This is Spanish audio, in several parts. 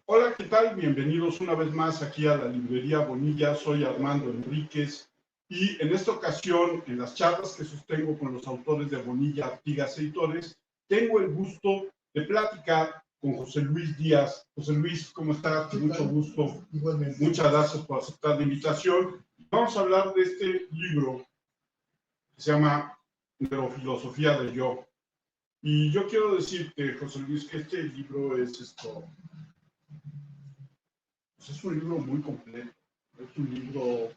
Hola, ¿qué tal? Bienvenidos una vez más aquí a la librería Bonilla. Soy Armando Enríquez y en esta ocasión, en las charlas que sostengo con los autores de Bonilla, Artigas Editores, tengo el gusto de platicar con José Luis Díaz. José Luis, ¿cómo estás? Mucho gusto. Igualmente. Muchas gracias por aceptar la invitación. Vamos a hablar de este libro que se llama Neurofilosofía del Yo. Y yo quiero decirte, José Luis, que este libro es es un libro muy completo. Es un libro,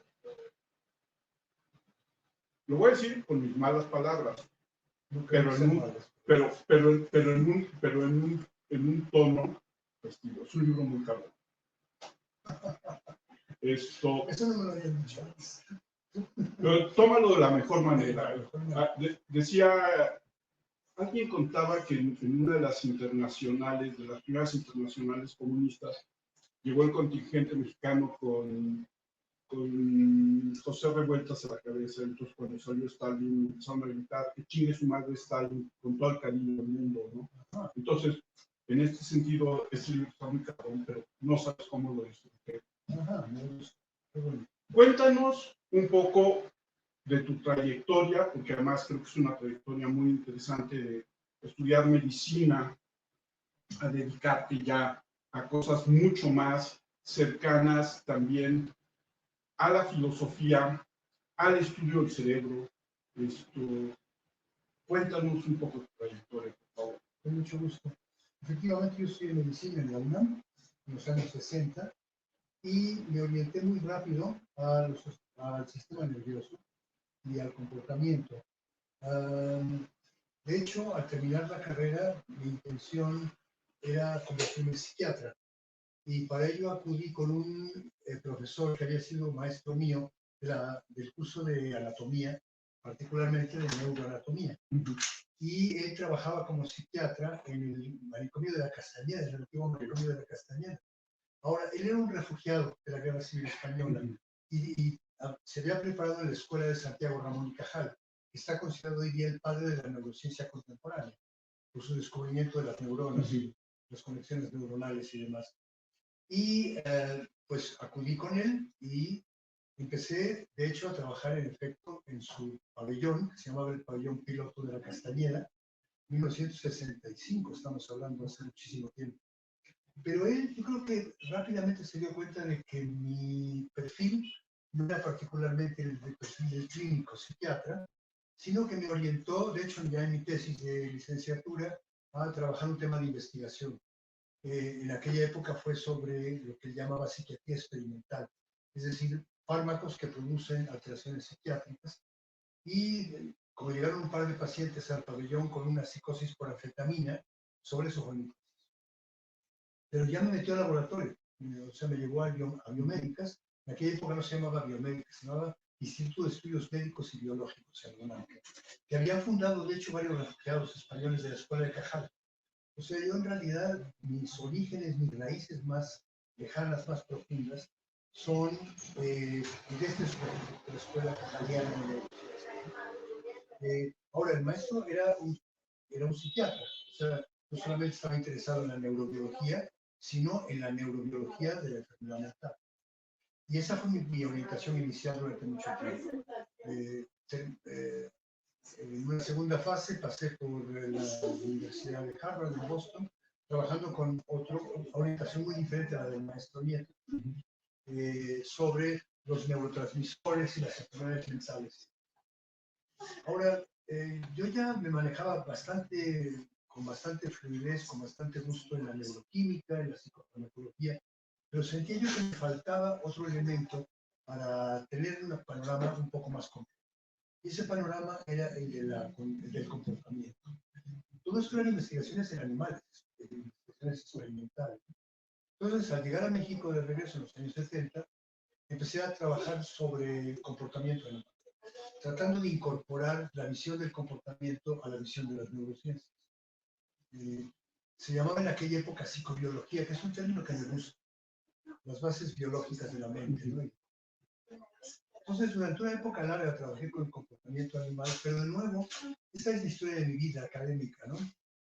lo voy a decir con mis malas palabras, pero en un tono festivo. Es un libro muy cabrón. Eso no me lo habían dicho antes. Pero tómalo de la mejor manera. Decía, alguien contaba que en una de las internacionales, de las primeras internacionales comunistas, llegó el contingente mexicano con José Revueltas a la cabeza. Entonces, cuando salió Stalin, empezaron a gritar que chingue su madre Stalin con todo el cariño del mundo, ¿no? Entonces, en este sentido, este libro está muy cabrón, pero no sabes cómo lo disfruté. Cuéntanos un poco de tu trayectoria, porque además creo que es una trayectoria muy interesante de estudiar medicina, a dedicarte ya a cosas mucho más cercanas también a la filosofía, al estudio del cerebro. Cuéntanos un poco tu trayectoria, por favor. Con mucho gusto. Efectivamente, yo estudié medicina en la UNAM en los años 60 y me orienté muy rápido al sistema nervioso y al comportamiento. De hecho, al terminar la carrera, mi intención era convertirme en psiquiatra. Y para ello acudí con un profesor que había sido maestro mío del curso de anatomía, particularmente de neuroanatomía. Y él trabajaba como psiquiatra en el manicomio de la Castañeda, el antiguo manicomio de la Castañeda. Ahora, él era un refugiado de la Guerra Civil Española y se había preparado en la Escuela de Santiago Ramón y Cajal, que está considerado hoy día el padre de la neurociencia contemporánea, por su descubrimiento de las neuronas y las conexiones neuronales y demás. Y pues acudí con él y empecé, de hecho, a trabajar en efecto en su pabellón, que se llamaba el Pabellón Piloto de la Castañeda, 1965, estamos hablando hace muchísimo tiempo. Pero él, yo creo que rápidamente se dio cuenta de que mi perfil no era particularmente el perfil del clínico psiquiatra, sino que me orientó, de hecho, ya en mi tesis de licenciatura, a trabajar un tema de investigación. En aquella época fue sobre lo que él llamaba psiquiatría experimental, es decir, fármacos que producen alteraciones psiquiátricas. Y como llegaron un par de pacientes al pabellón con una psicosis por anfetamina, sobre eso fue mi tesis. Pero ya me metió al laboratorio, o sea, me llevó a biomédicas. En aquella época no se llamaba biomédicas, se llamaba Instituto de Estudios Médicos y Biológicos, que habían fundado, de hecho, varios refugiados españoles de la Escuela de Cajal. O sea, yo en realidad, mis orígenes, mis raíces más lejanas, más profundas, son de esta escuela, de la Escuela Cajaliana de neurociencia. Ahora, el maestro era un psiquiatra, o sea, no solamente estaba interesado en la neurobiología, sino en la neurobiología de la enfermedad mental. Y esa fue mi orientación inicial durante mucho tiempo. En una segunda fase pasé por la Universidad de Harvard en Boston, trabajando con otra orientación muy diferente a la del maestro Nieto, sobre los neurotransmisores y las enfermedades mentales. Ahora, yo ya me manejaba con bastante fluidez, con bastante gusto en la neuroquímica, en la psicofarmacología, pero sentía yo que me faltaba otro elemento para tener un panorama un poco más completo. Y ese panorama era el del comportamiento. Todo esto eran investigaciones en animales, investigaciones experimentales. Entonces, al llegar a México de regreso en los años 70, empecé a trabajar sobre comportamiento animal, tratando de incorporar la visión del comportamiento a la visión de las neurociencias. Se llamaba en aquella época psicobiología, que es un término que me gusta, las bases biológicas de la mente, ¿no? Entonces, durante una época larga trabajé con el comportamiento animal, pero de nuevo, esta es la historia de mi vida académica, ¿no?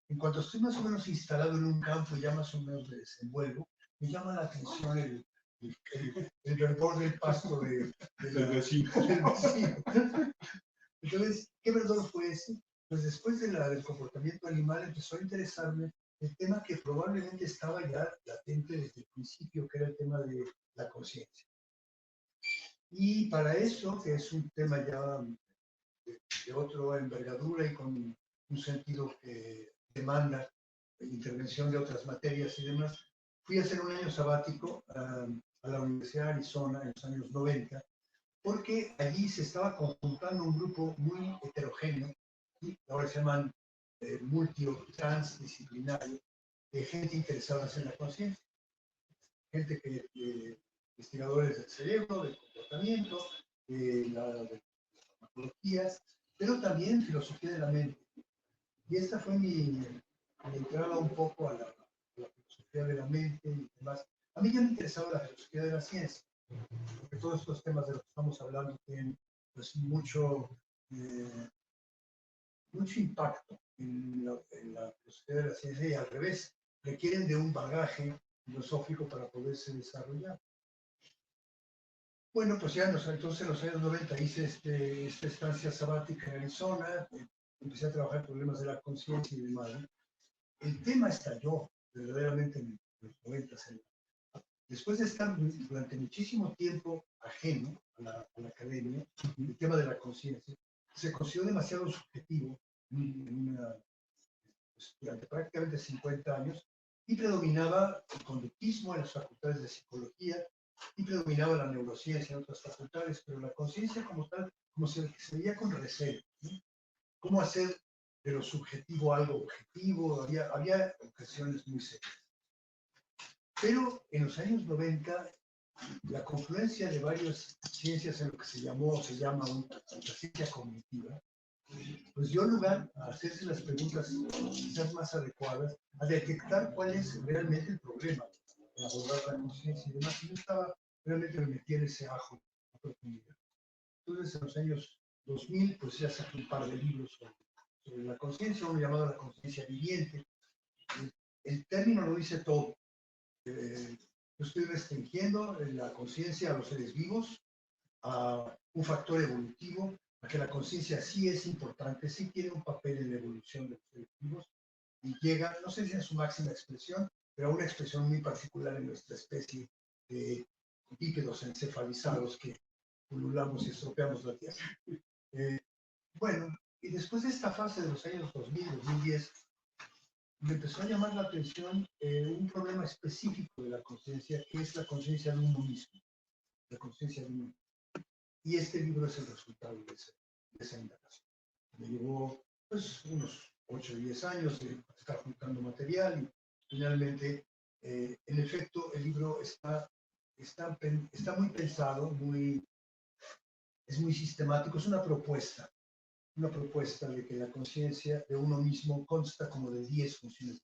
En cuanto estoy más o menos instalado en un campo, ya más o menos me desenvuelvo, me llama la atención el verdor del pasto del vecino. del vecino. Entonces, ¿qué verdor fue ese? Pues después del comportamiento animal empezó a interesarme el tema que probablemente estaba ya latente desde el principio, que era el tema de la conciencia. Y para eso, que es un tema ya de otra envergadura y con un sentido que demanda intervención de otras materias y demás, fui a hacer un año sabático a la Universidad de Arizona en los años 90, porque allí se estaba conjuntando un grupo muy heterogéneo, y ahora se llaman multi o transdisciplinario, de gente interesada en la conciencia, gente que investigadores del cerebro, del comportamiento, de las farmacologías, pero también filosofía de la mente. Y esta fue mi entrada un poco a la filosofía de la mente y demás. A mí ya me interesaba la filosofía de la ciencia, porque todos estos temas de los que estamos hablando tienen pues, mucho impacto en la filosofía de la ciencia y al revés, requieren de un bagaje filosófico para poderse desarrollar. Bueno, pues ya entonces en los años 90 hice esta estancia sabática en Arizona, empecé a trabajar en problemas de la conciencia y demás. El tema estalló verdaderamente en los 90. Después de estar durante muchísimo tiempo ajeno a la academia, el tema de la conciencia se consideró demasiado subjetivo pues, durante prácticamente 50 años y predominaba el conductismo en las facultades de psicología y predominaba la neurociencia en otras facultades, pero la conciencia como tal, como se veía con recelo, ¿no? ¿Cómo hacer de lo subjetivo algo objetivo? Había ocasiones muy serias. Pero en los años 90, la confluencia de varias ciencias en lo que se llama la ciencia cognitiva, pues dio lugar a hacerse las preguntas quizás más adecuadas, a detectar cuál es realmente el problema, en abordar la conciencia y demás. Y yo realmente me metí en ese ajo a profundidad. Entonces, en los años 2000, pues ya saqué un par de libros sobre la conciencia, uno llamado La conciencia viviente. El término lo dice todo. Yo estoy restringiendo la conciencia a los seres vivos, a un factor evolutivo, a que la conciencia sí es importante, sí tiene un papel en la evolución de los seres vivos y llega, no sé si en su máxima expresión, pero a una expresión muy particular en nuestra especie de bípedos encefalizados que pululamos y estropeamos la Tierra. Bueno, y después de esta fase de los años 2000, 2010, me empezó a llamar la atención un problema específico de la conciencia, que es la conciencia de uno mismo, la conciencia de uno mismo. Y este libro es el resultado de esa indagación. Me llevó pues, unos 8 o 10 años de estar juntando material y finalmente, en efecto, el libro está muy pensado, es muy sistemático, es una propuesta de que la conciencia de uno mismo consta como de 10 funciones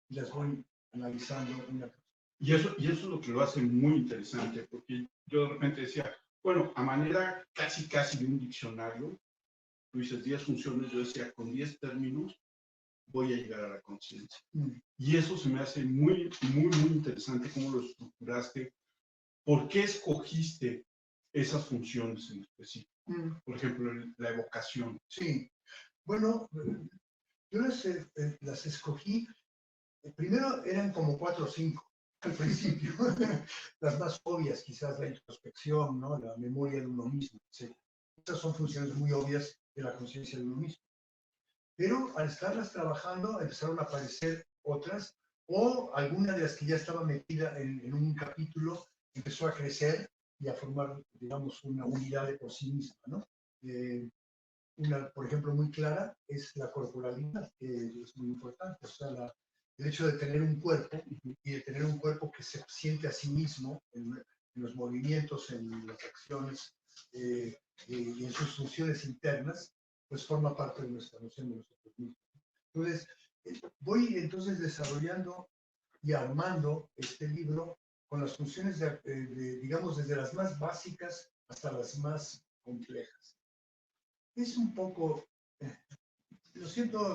y las voy analizando una cosa. Y eso es lo que lo hace muy interesante, porque yo de repente decía, bueno, a manera casi de un diccionario, tú dices 10 funciones, yo decía, con 10 términos voy a llegar a la conciencia. Y eso se me hace muy interesante cómo lo estructuraste. ¿Por qué escogiste esas funciones en específico? Por ejemplo, la evocación. Sí, bueno, yo las escogí, primero eran como 4 o 5 al principio, las más obvias quizás la introspección, ¿no? La memoria de uno mismo, etc. Estas son funciones muy obvias de la conciencia de uno mismo. Pero al estarlas trabajando empezaron a aparecer otras, o alguna de las que ya estaba metida en un capítulo empezó a crecer y a formar, digamos, una unidad de por sí misma, ¿no? Una, por ejemplo, muy clara es la corporalidad, que es muy importante. O sea, el hecho de tener un cuerpo y de tener un cuerpo que se siente a sí mismo en los movimientos, en las acciones y en sus funciones internas, pues forma parte de nuestra noción de nosotros mismos. Entonces, voy entonces desarrollando y armando este libro con las funciones, digamos, desde las más básicas hasta las más complejas. Es un poco, lo siento,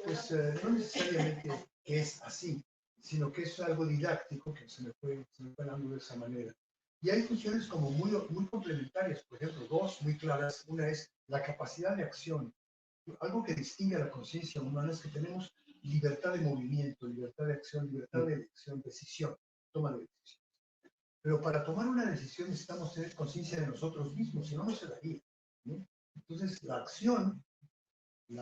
pues no necesariamente es así, sino que es algo didáctico que se me fue dando de esa manera. Y hay funciones como muy complementarias, por ejemplo, dos muy claras. Una es la capacidad de acción. Algo que distingue a la conciencia humana es que tenemos libertad de movimiento, libertad de acción, libertad de elección, decisión, toma de decisión. Pero para tomar una decisión necesitamos tener conciencia de nosotros mismos, si no, no se daría, ¿no? Entonces, la acción y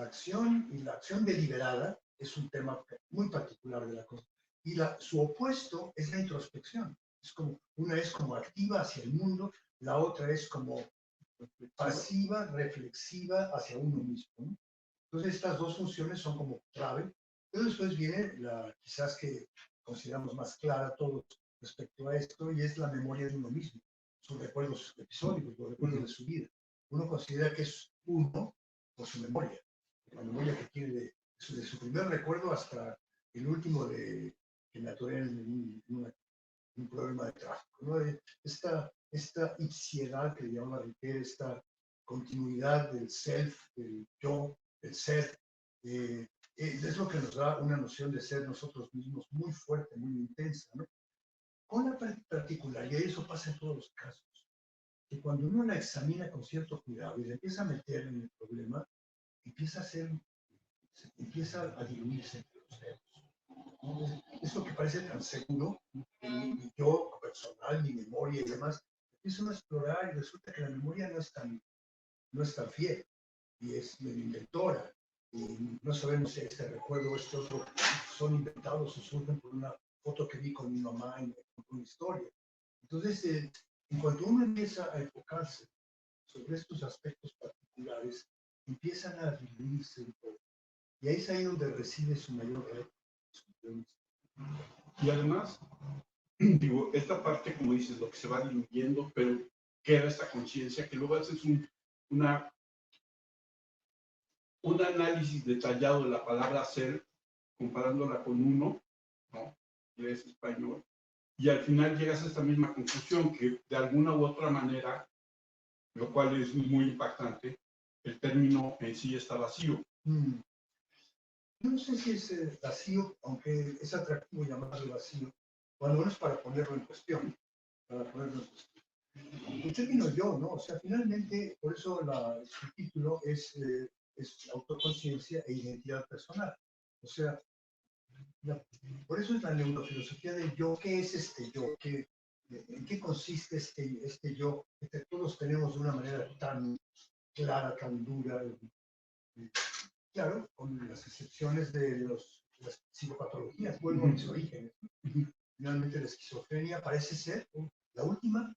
la acción deliberada es un tema muy particular de la cosa. Y su opuesto es la introspección. Una es como activa hacia el mundo, la otra es como pasiva, reflexiva hacia uno mismo, ¿no? Entonces, estas dos funciones son como clave. Pero después viene quizás que consideramos más clara todos respecto a esto, y es la memoria de uno mismo, sus recuerdos episódicos, los recuerdos de su vida. Uno considera que es uno por su memoria, la memoria que tiene de su primer recuerdo hasta el último que me atoré en un problema de tráfico, ¿no? Esta ipsiedad que le llamaba Riquet, esta continuidad del self, del yo, del ser, es lo que nos da una noción de ser nosotros mismos muy fuerte, muy intensa, ¿no? Con la particularidad, y eso pasa en todos los casos, que cuando uno la examina con cierto cuidado y le empieza a meter en el problema, empieza a diluirse entre los dedos, ¿no? Esto que parece tan seguro, mi yo personal, mi memoria y demás, empieza a explorar y resulta que la memoria no es tan fiel y es medio inventora. Y no sabemos si este recuerdo o este otro son inventados o surgen por una foto que vi con mi mamá y me contó una historia. Entonces, en cuanto uno empieza a enfocarse sobre estos aspectos particulares, empiezan a diluirse un poco. Y ahí es ahí donde reside su mayor reto. Y además, digo, esta parte, como dices, lo que se va diluyendo, pero queda esta conciencia que luego haces un análisis detallado de la palabra ser, comparándola con uno, ¿no? Inglés, español, y al final llegas a esta misma conclusión, que de alguna u otra manera, lo cual es muy impactante, el término en sí está vacío. Yo no sé si es vacío, aunque es atractivo llamarlo vacío, cuando menos para ponerlo en cuestión. El término yo, ¿no? O sea, finalmente, por eso su título es autoconciencia e identidad personal. O sea, por eso es la neurofilosofía del yo. ¿Qué es este yo? ¿En qué consiste este yo que todos tenemos de una manera tan clara, tan dura? Claro, con las excepciones de las psicopatologías, vuelvo a mis orígenes. Finalmente la esquizofrenia parece ser la última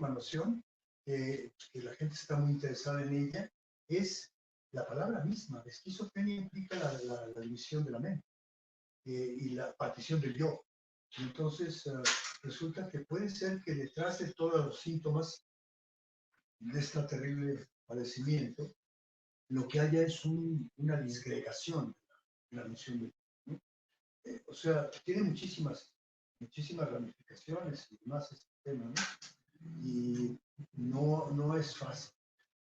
noción que la gente está muy interesada en ella, es la palabra misma. Esquizofrenia implica la división de la mente y la partición del yo. Entonces, resulta que puede ser que detrás de todos los síntomas de este terrible padecimiento, lo que haya es una disgregación de la noción del yo, ¿no? O sea, tiene muchísimas ramificaciones y demás este tema, ¿no? Y no es fácil.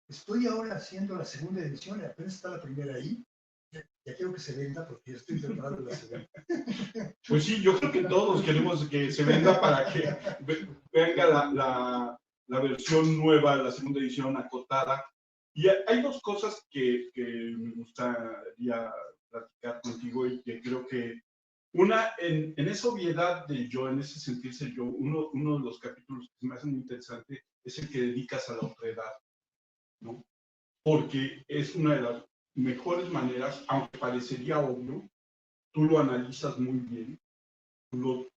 Estoy ahora haciendo la segunda edición, apenas está la primera ahí. Ya quiero que se venda porque ya estoy preparando la segunda. Pues sí, yo creo que todos queremos que se venda para que venga la versión nueva, la segunda edición acotada. Y hay dos cosas que me gustaría platicar contigo y que creo que una, en esa obviedad del yo, en ese sentirse el yo, uno de los capítulos que me hace muy interesante es el que dedicas a la otredad, ¿no? Porque es una de las mejores maneras, aunque parecería obvio, tú lo analizas muy bien, tú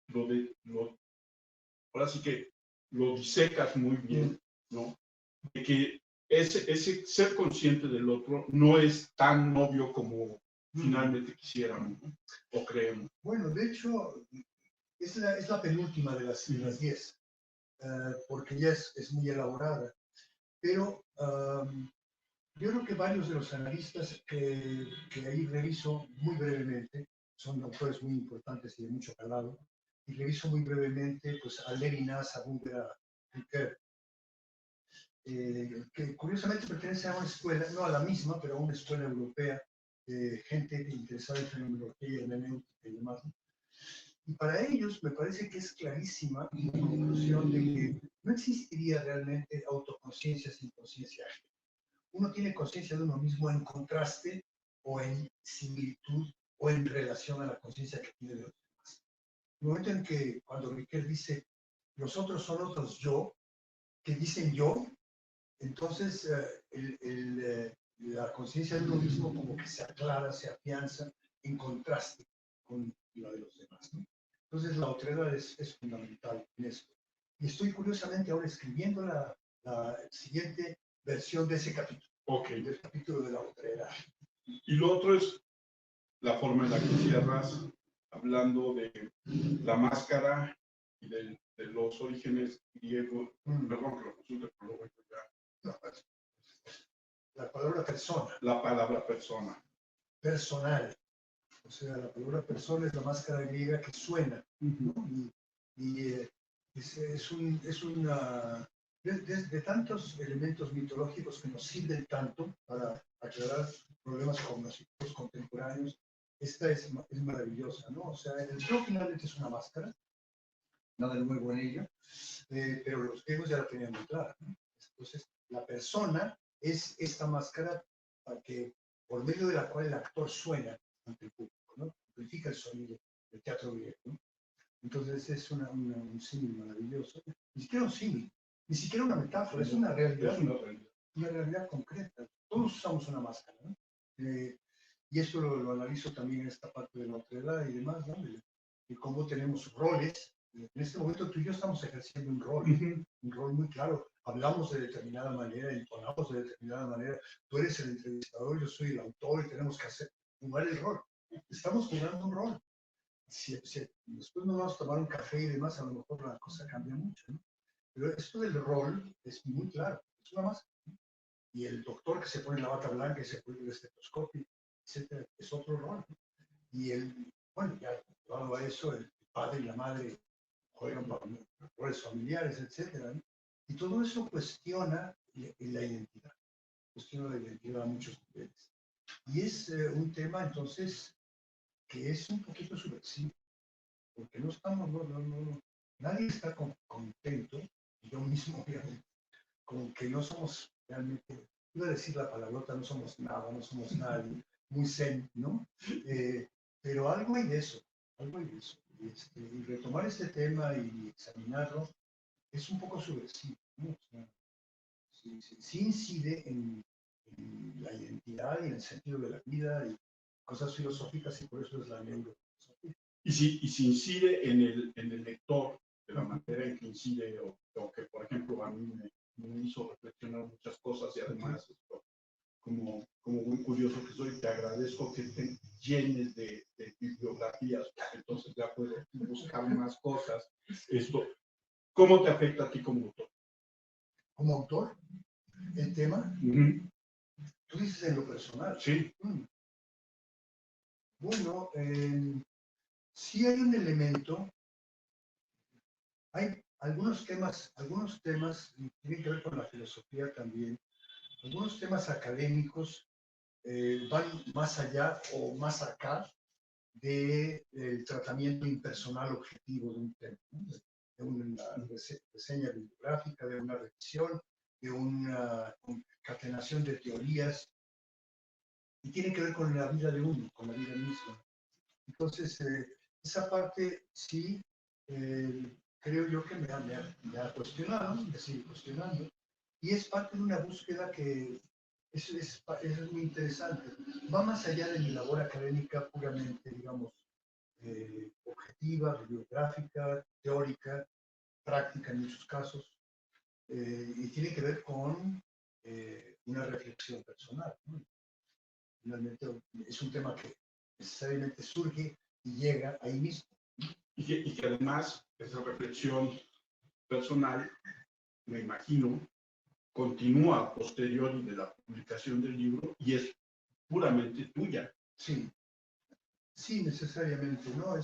ahora sí que lo disecas muy bien, ¿no? De que ese ser consciente del otro no es tan obvio como finalmente quisiéramos, ¿no? O creemos. Bueno, de hecho, es la penúltima de las 10, porque ya es muy elaborada. Pero yo creo que varios de los analistas que ahí reviso muy brevemente, son autores muy importantes y de mucho calado, y reviso muy brevemente pues, a Levinas, a Buber, a Ricoeur, que curiosamente pertenece a una escuela, no a la misma, pero a una escuela europea, de gente interesada en fenomenología y hermenéutica y demás. Y para ellos me parece que es clarísima la conclusión de que no existiría realmente autoconciencia sin conciencia ajena. Uno tiene conciencia de uno mismo en contraste o en similitud o en relación a la conciencia que tiene de los demás. El momento en que cuando Riquet dice los otros son otros yo, que dicen yo, entonces la conciencia de uno mismo como que se aclara, se afianza en contraste con la de los demás, ¿no? Entonces la otredad es fundamental en esto. Y estoy curiosamente ahora escribiendo la siguiente versión de ese capítulo. Ok. Del capítulo de la otredad. Y lo otro es la forma en la que cierras, hablando de la máscara y de los orígenes griegos. Perdón que lo consulte, pero lo voy a ya. No, la palabra persona. La palabra persona. Personal. O sea, la palabra persona es la máscara griega que suena, ¿no? Y es una... De tantos elementos mitológicos que nos sirven tanto para aclarar problemas cognitivos contemporáneos, esta es maravillosa, ¿no? O sea, el yo finalmente es una máscara, nada de nuevo en ella, pero los griegos ya la tenían muy clara, ¿no? Entonces, la persona es esta máscara por medio de la cual el actor suena ante el público, ¿no? Amplifica el sonido del teatro griego, ¿no? Entonces es un símil maravilloso. Ni siquiera un símil, ni siquiera una metáfora, es una realidad. Es una realidad. Una realidad concreta. Todos usamos una máscara, ¿no? Y esto lo analizo también en esta parte de la otredad y demás, ¿no? De cómo tenemos roles. En este momento tú y yo estamos ejerciendo un rol muy claro. Hablamos de determinada manera, entonamos de determinada manera. Tú eres el entrevistador, yo soy el autor y tenemos que jugar el rol. Estamos jugando un rol. Si después nos vamos a tomar un café y demás, a lo mejor la cosa cambia mucho, ¿no? Pero esto del rol es muy claro, es una máscara. Y el doctor que se pone la bata blanca y se pone el estetoscopio, etcétera, es otro rol, ¿no? Y bueno, ya dado a eso, el padre y la madre juegan roles familiares, etcétera, ¿no? Y todo eso cuestiona la identidad, cuestiona la identidad a muchos niveles. Y es un tema, entonces, que es un poquito subversivo, porque no estamos, nadie está contento, yo mismo, obviamente, con que no somos realmente, iba a decir la palabrota, no somos nada, no somos nadie, muy zen, ¿no? Pero algo hay de eso, algo hay de eso. Y retomar este tema y examinarlo es un poco subversivo, ¿no? O sea, sí incide en la identidad y en el sentido de la vida y cosas filosóficas y por eso es la neurofilosofía. Y si incide en el lector, de la manera en que incide, o que, por ejemplo, a mí me hizo reflexionar muchas cosas y además, como muy curioso que soy, te agradezco que te llenes de bibliografías, entonces ya puedo buscar más cosas. ¿Cómo te afecta a ti como autor? Como autor, el tema, tú dices en lo personal. Sí. Bueno, sí hay un elemento, hay algunos temas tienen que ver con la filosofía también, algunos temas académicos van más allá o más acá del tratamiento impersonal objetivo de un tema, ¿no? De una reseña bibliográfica, de una revisión, de una concatenación de teorías, y tiene que ver con la vida de uno, con la vida misma. Entonces, esa parte sí, creo yo que me ha cuestionado, me sigue cuestionando, y es parte de una búsqueda que es muy interesante. Va más allá de mi labor académica puramente, digamos, objetiva, bibliográfica, teórica, práctica en muchos casos, y tiene que ver con una reflexión personal, ¿no? Finalmente es un tema que necesariamente surge y llega ahí mismo. Y que además esa reflexión personal, me imagino, continúa posterior de la publicación del libro y es puramente tuya. Sí, sí, necesariamente, ¿no?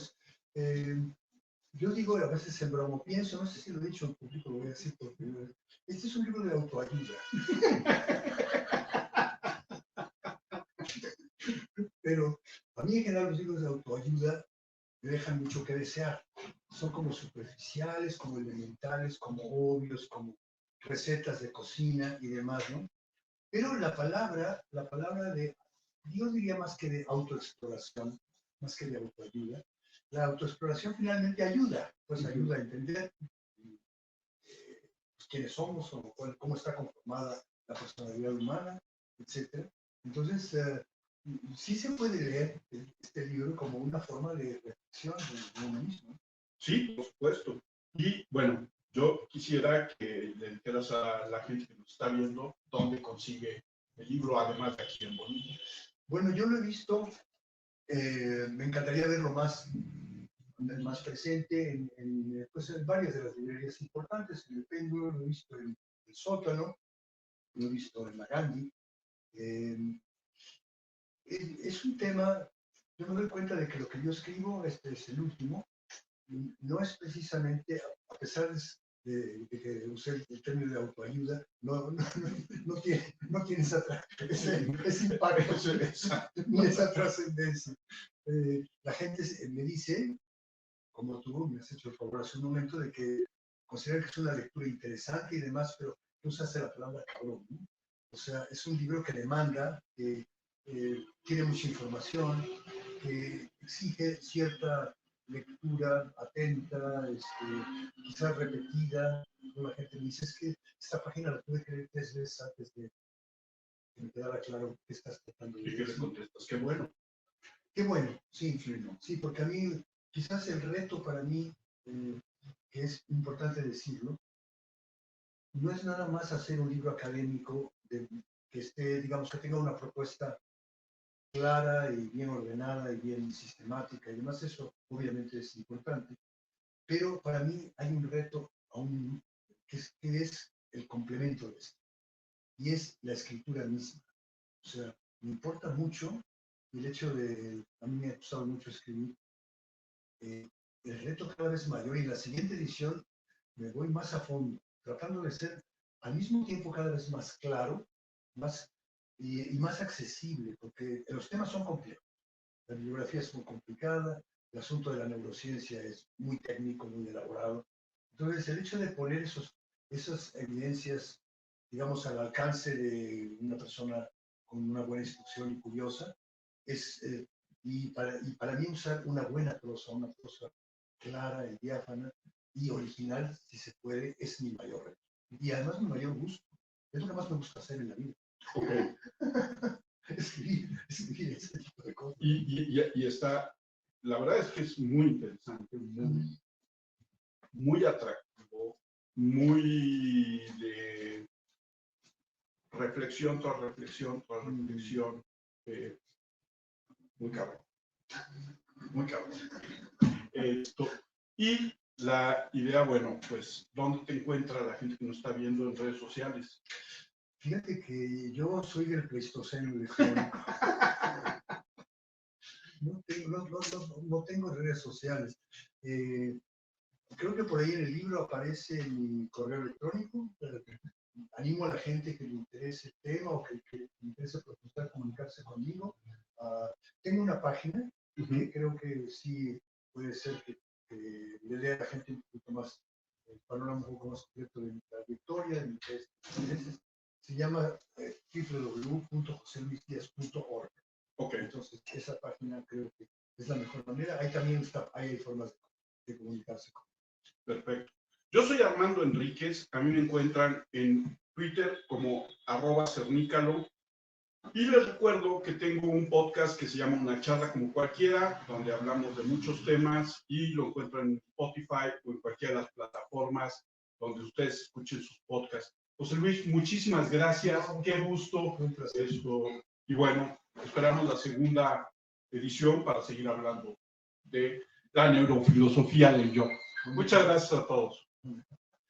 Yo digo a veces en broma, pienso, no sé si lo he dicho en público, lo voy a decir por primera vez, este es un libro de autoayuda. Pero a mí en general los libros de autoayuda me dejan mucho que desear. Son como superficiales, como elementales, como obvios, como recetas de cocina y demás, ¿no? Pero la palabra de, yo diría más que de autoexploración, más que de autoayuda, la autoexploración finalmente ayuda, pues ayuda a entender pues, quiénes somos, o cómo está conformada la personalidad humana, etc. Entonces, sí se puede leer este libro como una forma de reflexión de uno mismo. Sí, por supuesto. Y bueno, yo quisiera que le dijeras a la gente que nos está viendo dónde consigue el libro, además de aquí en Bolivia. Bueno, yo lo he visto, me encantaría verlo más presente pues en varias de las librerías importantes, en el Péndulo, lo he visto en el Sótano, lo he visto en la Gandhi. Es un tema, yo me doy cuenta de que lo que yo escribo, este es el último, no es precisamente, a pesar de que usé el término de autoayuda, no tiene ese impacto, ni esa trascendencia. La gente me dice, como tú me has hecho el favor hace un momento, de que consideran que es una lectura interesante y demás, pero tú usaste la palabra cabrón, ¿no? O sea, es un libro que demanda, que tiene mucha información, que exige cierta lectura atenta, quizás repetida. La gente me dice, es que esta página la tuve que leer 3 veces antes de que me quedara claro qué estás tratando de decir. ¿Y qué le contestas? Qué bueno. Qué bueno, sí, sí, porque a mí, quizás el reto para mí, que es importante decirlo, no es nada más hacer un libro académico que esté, digamos, que tenga una propuesta clara y bien ordenada y bien sistemática y demás. Eso obviamente es importante, pero para mí hay un reto aún que es el complemento de esto, y es la escritura misma. O sea, me importa mucho el hecho de, a mí me ha gustado mucho escribir, el reto cada vez mayor, y en la siguiente edición me voy más a fondo, tratando de ser al mismo tiempo cada vez más claro, más, y más accesible, porque los temas son complejos. La bibliografía es muy complicada, el asunto de la neurociencia es muy técnico, muy elaborado. Entonces, el hecho de poner esas evidencias, digamos, al alcance de una persona con una buena instrucción y curiosa, es, y para mí usar una buena prosa, una prosa clara y diáfana y original, si se puede, es mi mayor reto. Y además mi mayor gusto. Es lo que más me gusta hacer en la vida. Okay. escribir ese tipo de cosas. Y está, la verdad es que es muy interesante, muy atractivo, muy de reflexión tras reflexión tras reflexión. Muy cabrón. Muy cabrón. Y la idea, bueno, pues, ¿dónde te encuentra la gente que nos está viendo en redes sociales? Fíjate que yo soy del Pleistoceno electrónico. No tengo redes sociales. Creo que por ahí en el libro aparece mi correo electrónico. Animo a la gente que le interese el tema o que le interese profundizar, comunicarse conmigo. Tengo una página que creo que sí puede ser que le dé a la gente un poquito más, el panorama un poco más completo de mi trayectoria, de mis intereses. Se llama www.joseluisdiaz.org. Okay. Entonces, esa página creo que es la mejor manera. Ahí también hay formas de comunicarse con. Perfecto. Yo soy Armando Enríquez. A mí me encuentran en Twitter como @cernícalo. Y les recuerdo que tengo un podcast que se llama Una charla como cualquiera, donde hablamos de muchos temas y lo encuentran en Spotify o en cualquiera de las plataformas donde ustedes escuchen sus podcasts. José Luis, muchísimas gracias. Qué gusto esto. Y bueno, esperamos la segunda edición para seguir hablando de la neurofilosofía del yo. Muchas gracias a todos.